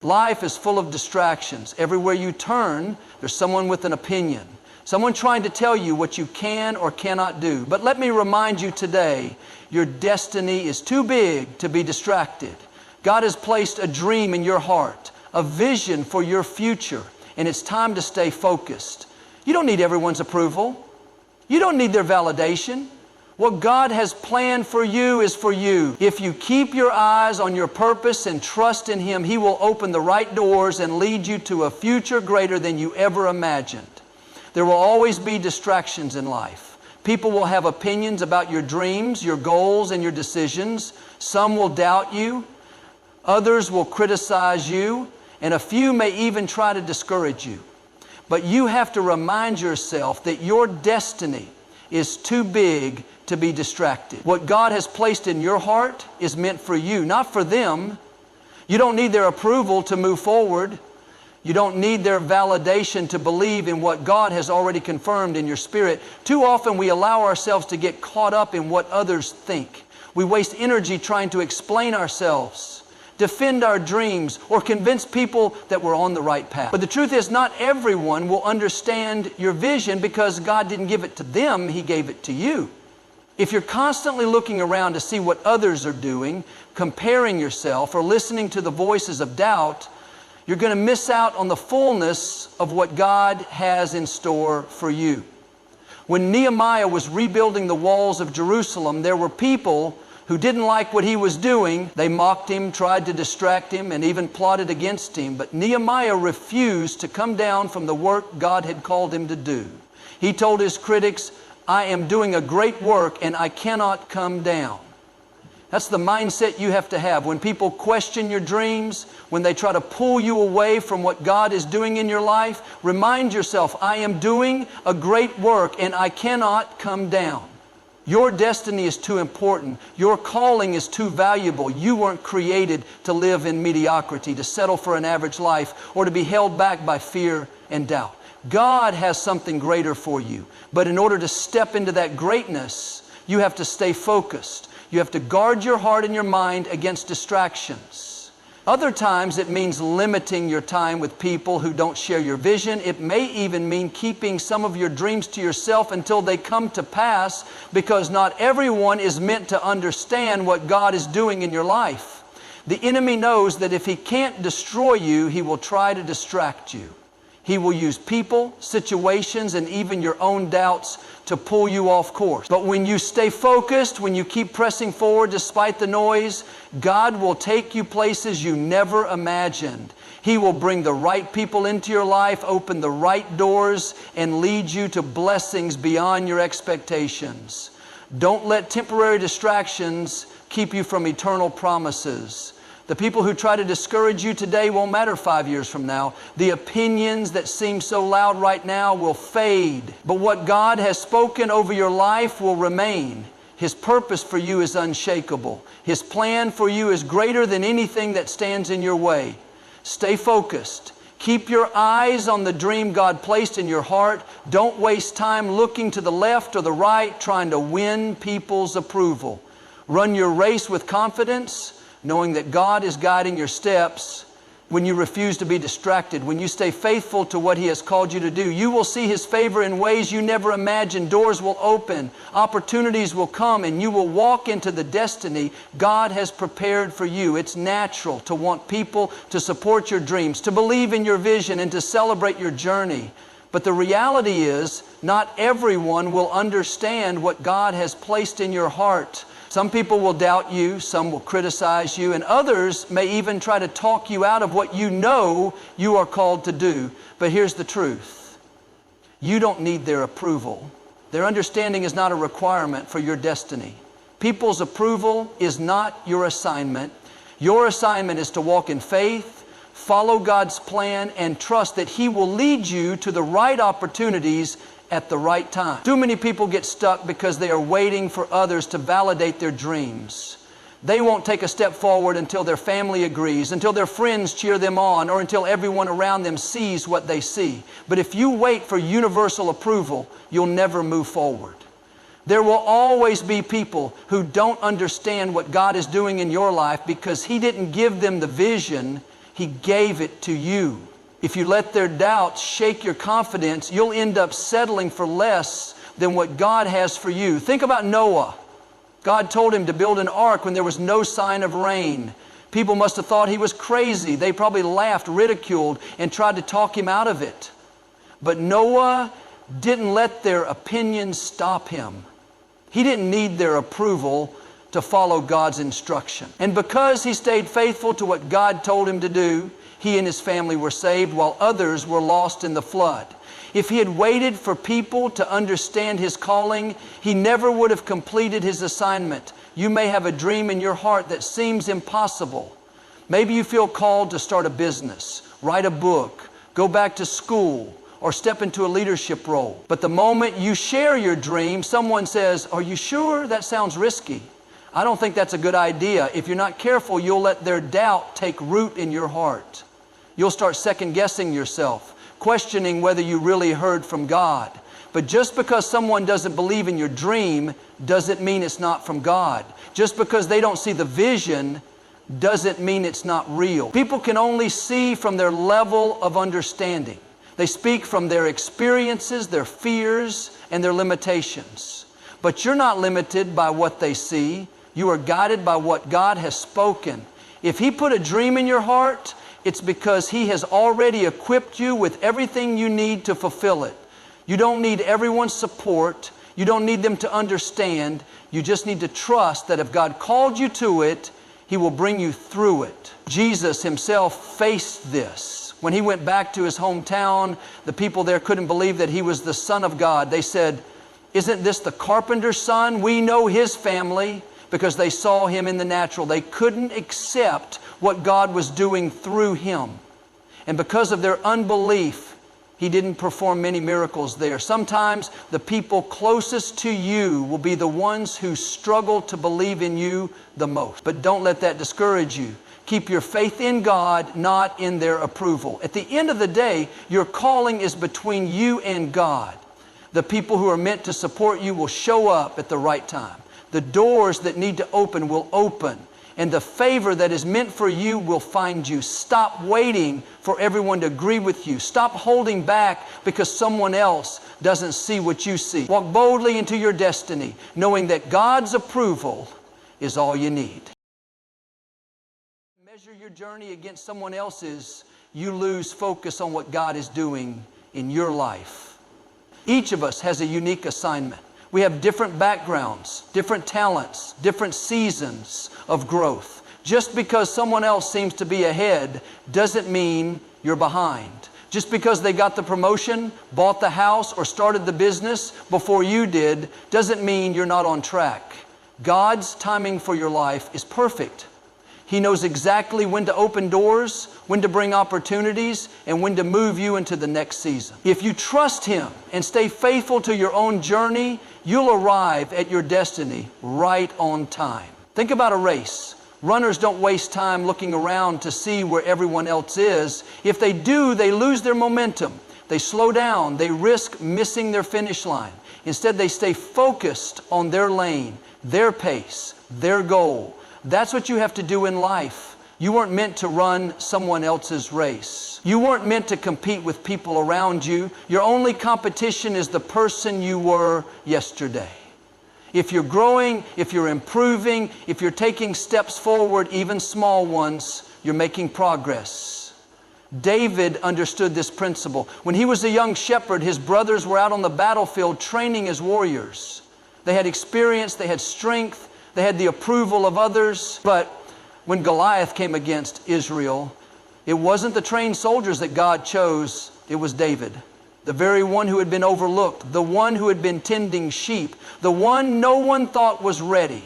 Life is full of distractions. Everywhere you turn, there's someone with an opinion. Someone trying to tell you what you can or cannot do. But let me remind you today, your destiny is too big to be distracted. God has placed a dream in your heart, a vision for your future, and it's time to stay focused. You don't need everyone's approval. You don't need their validation. What God has planned for you is for you. If you keep your eyes on your purpose and trust in Him, He will open the right doors and lead you to a future greater than you ever imagined. There will always be distractions in life. People will have opinions about your dreams, your goals, and your decisions. Some will doubt you. Others will criticize you. And a few may even try to discourage you. But you have to remind yourself that your destiny is too big to be distracted. What God has placed in your heart is meant for you, not for them. You don't need their approval to move forward. You don't need their validation to believe in what God has already confirmed in your spirit. Too often we allow ourselves to get caught up in what others think. We waste energy trying to explain ourselves, defend our dreams, or convince people that we're on the right path. But the truth is, not everyone will understand your vision because God didn't give it to them, He gave it to you. If you're constantly looking around to see what others are doing, comparing yourself, or listening to the voices of doubt, you're going to miss out on the fullness of what God has in store for you. When Nehemiah was rebuilding the walls of Jerusalem, there were people who didn't like what he was doing. They mocked him, tried to distract him, and even plotted against him. But Nehemiah refused to come down from the work God had called him to do. He told his critics, "I am doing a great work and I cannot come down." That's the mindset you have to have. When people question your dreams, when they try to pull you away from what God is doing in your life, remind yourself, I am doing a great work and I cannot come down. Your destiny is too important. Your calling is too valuable. You weren't created to live in mediocrity, to settle for an average life, or to be held back by fear and doubt. God has something greater for you. But in order to step into that greatness, you have to stay focused. You have to guard your heart and your mind against distractions. Other times it means limiting your time with people who don't share your vision. It may even mean keeping some of your dreams to yourself until they come to pass, because not everyone is meant to understand what God is doing in your life. The enemy knows that if he can't destroy you, he will try to distract you. He will use people, situations, and even your own doubts to pull you off course. But when you stay focused, when you keep pressing forward despite the noise, God will take you places you never imagined. He will bring the right people into your life, open the right doors, and lead you to blessings beyond your expectations. Don't let temporary distractions keep you from eternal promises. The people who try to discourage you today won't matter 5 years from now. The opinions that seem so loud right now will fade. But what God has spoken over your life will remain. His purpose for you is unshakable. His plan for you is greater than anything that stands in your way. Stay focused. Keep your eyes on the dream God placed in your heart. Don't waste time looking to the left or the right, trying to win people's approval. Run your race with confidence, knowing that God is guiding your steps. When you refuse to be distracted, when you stay faithful to what He has called you to do, you will see His favor in ways you never imagined. Doors will open, opportunities will come, and you will walk into the destiny God has prepared for you. It's natural to want people to support your dreams, to believe in your vision, and to celebrate your journey. But the reality is, not everyone will understand what God has placed in your heart. Some people will doubt you, some will criticize you, and others may even try to talk you out of what you know you are called to do. But here's the truth. You don't need their approval. Their understanding is not a requirement for your destiny. People's approval is not your assignment. Your assignment is to walk in faith, follow God's plan, and trust that He will lead you to the right opportunities at the right time. Too many people get stuck because they are waiting for others to validate their dreams. They won't take a step forward until their family agrees, until their friends cheer them on, or until everyone around them sees what they see. But if you wait for universal approval, you'll never move forward. There will always be people who don't understand what God is doing in your life because He didn't give them the vision, He gave it to you. If you let their doubts shake your confidence, you'll end up settling for less than what God has for you. Think about Noah. God told him to build an ark when there was no sign of rain. People must have thought he was crazy. They probably laughed, ridiculed, and tried to talk him out of it. But Noah didn't let their opinions stop him. He didn't need their approval to follow God's instruction. And because he stayed faithful to what God told him to do, he and his family were saved while others were lost in the flood. If he had waited for people to understand his calling, he never would have completed his assignment. You may have a dream in your heart that seems impossible. Maybe you feel called to start a business, write a book, go back to school, or step into a leadership role. But the moment you share your dream, someone says, "Are you sure? That sounds risky." I don't think that's a good idea. If you're not careful, you'll let their doubt take root in your heart. You'll start second-guessing yourself, questioning whether you really heard from God. But just because someone doesn't believe in your dream doesn't mean it's not from God. Just because they don't see the vision doesn't mean it's not real. People can only see from their level of understanding. They speak from their experiences, their fears, and their limitations. But you're not limited by what they see. You are guided by what God has spoken. If He put a dream in your heart, it's because He has already equipped you with everything you need to fulfill it. You don't need everyone's support. You don't need them to understand. You just need to trust that if God called you to it, He will bring you through it. Jesus Himself faced this. When He went back to His hometown, the people there couldn't believe that He was the Son of God. They said, "Isn't this the carpenter's son? We know his family," because they saw Him in the natural. They couldn't accept what God was doing through Him. And because of their unbelief, He didn't perform many miracles there. Sometimes the people closest to you will be the ones who struggle to believe in you the most. But don't let that discourage you. Keep your faith in God, not in their approval. At the end of the day, your calling is between you and God. The people who are meant to support you will show up at the right time. The doors that need to open will open. And the favor that is meant for you will find you. Stop waiting for everyone to agree with you. Stop holding back because someone else doesn't see what you see. Walk boldly into your destiny, knowing that God's approval is all you need. Measure your journey against someone else's, you lose focus on what God is doing in your life. Each of us has a unique assignment. We have different backgrounds, different talents, different seasons of growth. Just because someone else seems to be ahead doesn't mean you're behind. Just because they got the promotion, bought the house, or started the business before you did doesn't mean you're not on track. God's timing for your life is perfect. He knows exactly when to open doors, when to bring opportunities, and when to move you into the next season. If you trust Him and stay faithful to your own journey, you'll arrive at your destiny right on time. Think about a race. Runners don't waste time looking around to see where everyone else is. If they do, they lose their momentum. They slow down. They risk missing their finish line. Instead, they stay focused on their lane, their pace, their goal. That's what you have to do in life. You weren't meant to run someone else's race. You weren't meant to compete with people around you. Your only competition is the person you were yesterday. If you're growing, if you're improving, if you're taking steps forward, even small ones, you're making progress. David understood this principle. When he was a young shepherd, his brothers were out on the battlefield training as warriors. They had experience, they had strength, they had the approval of others. But when Goliath came against Israel, it wasn't the trained soldiers that God chose, it was David. The very one who had been overlooked, the one who had been tending sheep, the one no one thought was ready.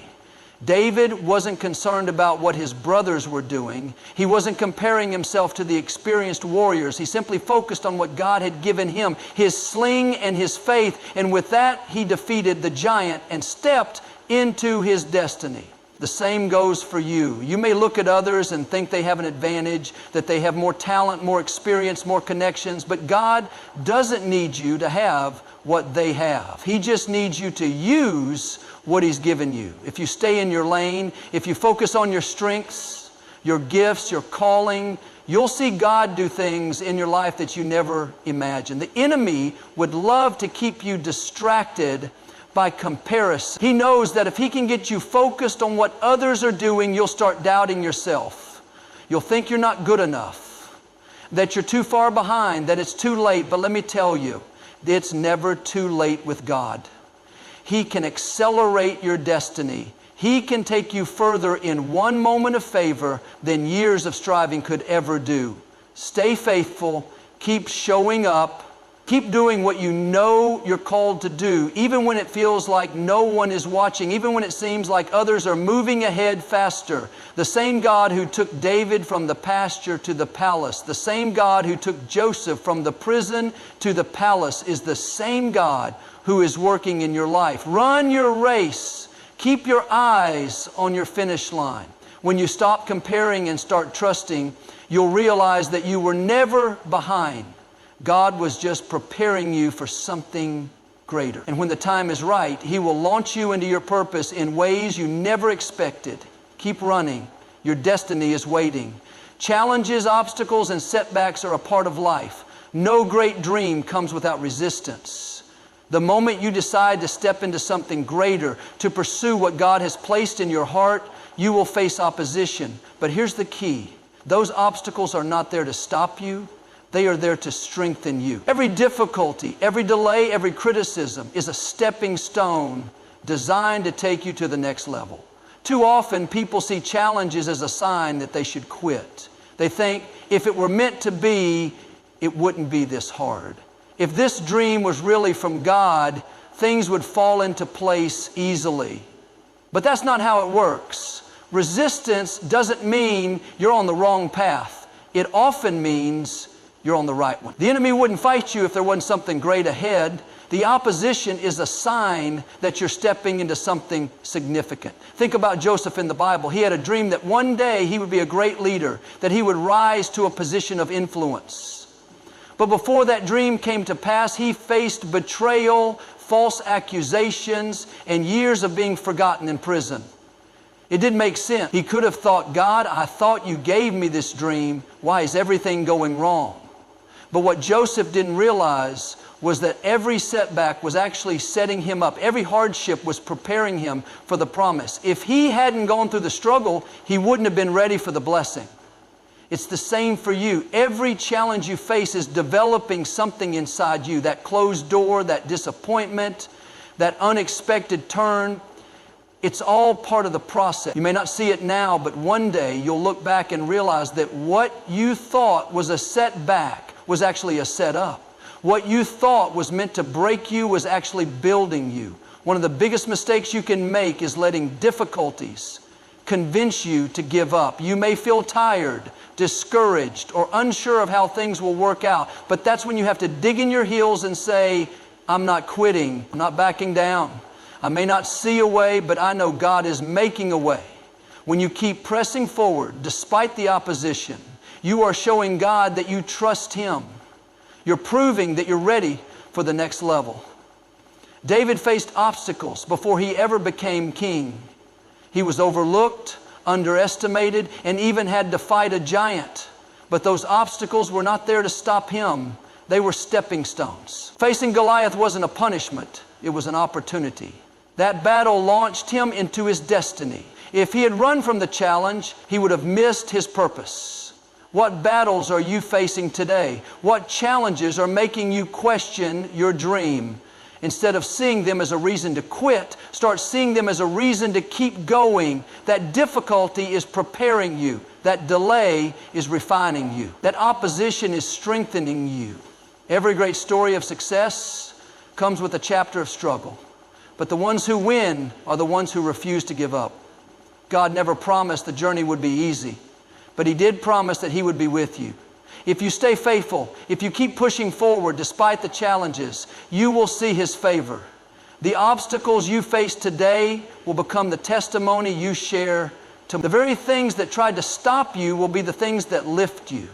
David wasn't concerned about what his brothers were doing. He wasn't comparing himself to the experienced warriors. He simply focused on what God had given him, his sling and his faith. And with that, he defeated the giant and stepped into his destiny. The same goes for you. You may look at others and think they have an advantage, that they have more talent, more experience, more connections, but God doesn't need you to have what they have. He just needs you to use what He's given you. If you stay in your lane, if you focus on your strengths, your gifts, your calling. You'll see God do things in your life that you never imagined. The enemy would love to keep you distracted by comparison. He knows that if he can get you focused on what others are doing, you'll start doubting yourself. You'll think you're not good enough, that you're too far behind, that it's too late. But let me tell you, it's never too late with God. He can accelerate your destiny. He can take you further in one moment of favor than years of striving could ever do. Stay faithful. Keep showing up. Keep doing what you know you're called to do, even when it feels like no one is watching, even when it seems like others are moving ahead faster. The same God who took David from the pasture to the palace, the same God who took Joseph from the prison to the palace, is the same God who is working in your life. Run your race. Keep your eyes on your finish line. When you stop comparing and start trusting, you'll realize that you were never behind. God was just preparing you for something greater. And when the time is right, He will launch you into your purpose in ways you never expected. Keep running. Your destiny is waiting. Challenges, obstacles, and setbacks are a part of life. No great dream comes without resistance. The moment you decide to step into something greater, to pursue what God has placed in your heart, you will face opposition. But here's the key. Those obstacles are not there to stop you. They are there to strengthen you. Every difficulty, every delay, every criticism is a stepping stone designed to take you to the next level. Too often, people see challenges as a sign that they should quit. They think, if it were meant to be, it wouldn't be this hard. If this dream was really from God, things would fall into place easily. But that's not how it works. Resistance doesn't mean you're on the wrong path. It often means you're on the right one. The enemy wouldn't fight you if there wasn't something great ahead. The opposition is a sign that you're stepping into something significant. Think about Joseph in the Bible. He had a dream that one day he would be a great leader, that he would rise to a position of influence. But before that dream came to pass, he faced betrayal, false accusations, and years of being forgotten in prison. It didn't make sense. He could have thought, God, I thought you gave me this dream. Why is everything going wrong? But what Joseph didn't realize was that every setback was actually setting him up. Every hardship was preparing him for the promise. If he hadn't gone through the struggle, he wouldn't have been ready for the blessing. It's the same for you. Every challenge you face is developing something inside you. That closed door, that disappointment, that unexpected turn. It's all part of the process. You may not see it now, but one day you'll look back and realize that what you thought was a setback was actually a setup. What you thought was meant to break you was actually building you. One of the biggest mistakes you can make is letting difficulties convince you to give up. You may feel tired, discouraged, or unsure of how things will work out, but that's when you have to dig in your heels and say, I'm not quitting, I'm not backing down. I may not see a way, but I know God is making a way. When you keep pressing forward, despite the opposition, you are showing God that you trust Him. You're proving that you're ready for the next level. David faced obstacles before he ever became king. He was overlooked, underestimated, and even had to fight a giant. But those obstacles were not there to stop him. They were stepping stones. Facing Goliath wasn't a punishment. It was an opportunity. That battle launched him into his destiny. If he had run from the challenge, he would have missed his purpose. What battles are you facing today? What challenges are making you question your dream? Instead of seeing them as a reason to quit, start seeing them as a reason to keep going. That difficulty is preparing you. That delay is refining you. That opposition is strengthening you. Every great story of success comes with a chapter of struggle. But the ones who win are the ones who refuse to give up. God never promised the journey would be easy, but He did promise that He would be with you. If you stay faithful, if you keep pushing forward despite the challenges, you will see His favor. The obstacles you face today will become the testimony you share tomorrow. The very things that tried to stop you will be the things that lift you.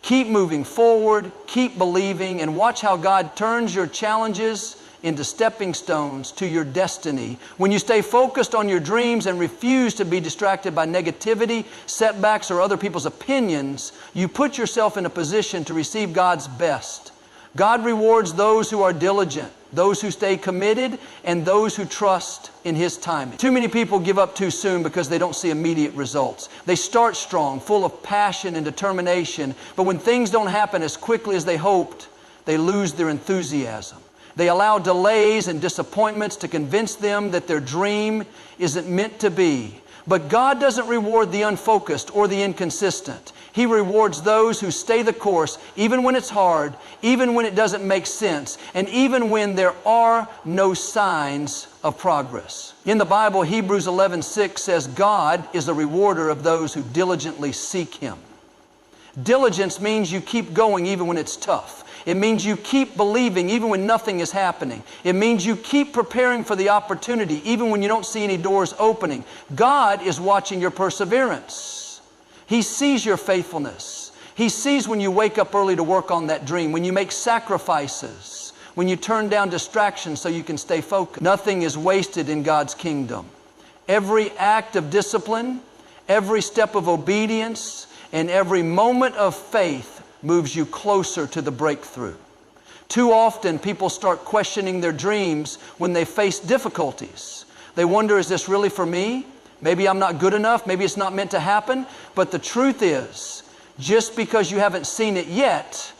Keep moving forward, keep believing, and watch how God turns your challenges into stepping stones to your destiny. When you stay focused on your dreams and refuse to be distracted by negativity, setbacks, or other people's opinions, you put yourself in a position to receive God's best. God rewards those who are diligent, those who stay committed, and those who trust in His timing. Too many people give up too soon because they don't see immediate results. They start strong, full of passion and determination, but when things don't happen as quickly as they hoped, they lose their enthusiasm. They allow delays and disappointments to convince them that their dream isn't meant to be. But God doesn't reward the unfocused or the inconsistent. He rewards those who stay the course, even when it's hard, even when it doesn't make sense, and even when there are no signs of progress. In the Bible, Hebrews 11:6 says, God is a rewarder of those who diligently seek Him. Diligence means you keep going even when it's tough. It means you keep believing even when nothing is happening. It means you keep preparing for the opportunity even when you don't see any doors opening. God is watching your perseverance. He sees your faithfulness. He sees when you wake up early to work on that dream, when you make sacrifices, when you turn down distractions so you can stay focused. Nothing is wasted in God's kingdom. Every act of discipline, every step of obedience, and every moment of faith moves you closer to the breakthrough. Too often, people start questioning their dreams when they face difficulties. They wonder, is this really for me? Maybe I'm not good enough. Maybe it's not meant to happen. But the truth is, just because you haven't seen it yet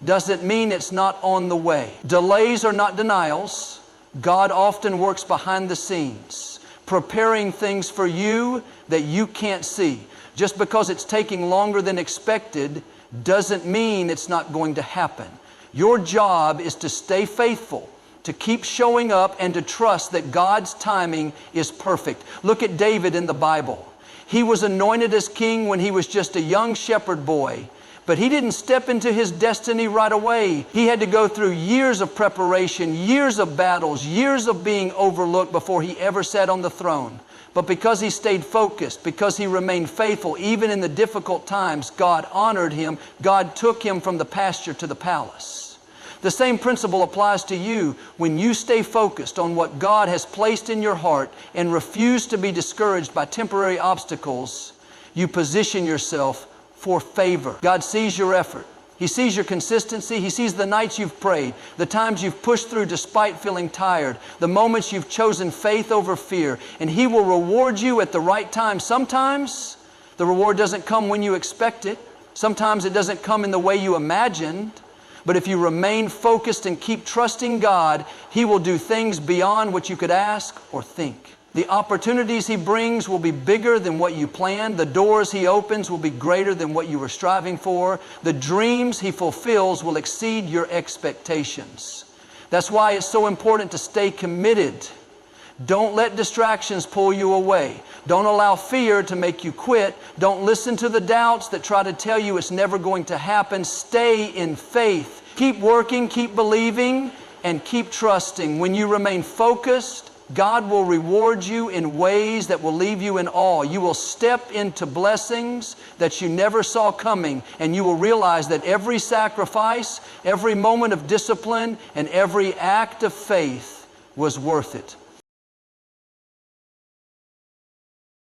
doesn't mean it's not on the way. Delays are not denials. God often works behind the scenes, preparing things for you that you can't see. Just because it's taking longer than expected doesn't mean it's not going to happen. Your job is to stay faithful, to keep showing up, and to trust that God's timing is perfect. Look at David in the Bible. He was anointed as king when he was just a young shepherd boy, but he didn't step into his destiny right away. He had to go through years of preparation, years of battles, years of being overlooked before he ever sat on the throne. But because he stayed focused, because he remained faithful, even in the difficult times, God honored him. God took him from the pasture to the palace. The same principle applies to you. When you stay focused on what God has placed in your heart and refuse to be discouraged by temporary obstacles, you position yourself for favor. God sees your effort. He sees your consistency. He sees the nights you've prayed, the times you've pushed through despite feeling tired, the moments you've chosen faith over fear, and He will reward you at the right time. Sometimes the reward doesn't come when you expect it. Sometimes it doesn't come in the way you imagined. But if you remain focused and keep trusting God, He will do things beyond what you could ask or think. The opportunities He brings will be bigger than what you planned. The doors He opens will be greater than what you were striving for. The dreams He fulfills will exceed your expectations. That's why it's so important to stay committed. Don't let distractions pull you away. Don't allow fear to make you quit. Don't listen to the doubts that try to tell you it's never going to happen. Stay in faith. Keep working, keep believing, and keep trusting. When you remain focused, God will reward you in ways that will leave you in awe. You will step into blessings that you never saw coming, and you will realize that every sacrifice, every moment of discipline, and every act of faith was worth it.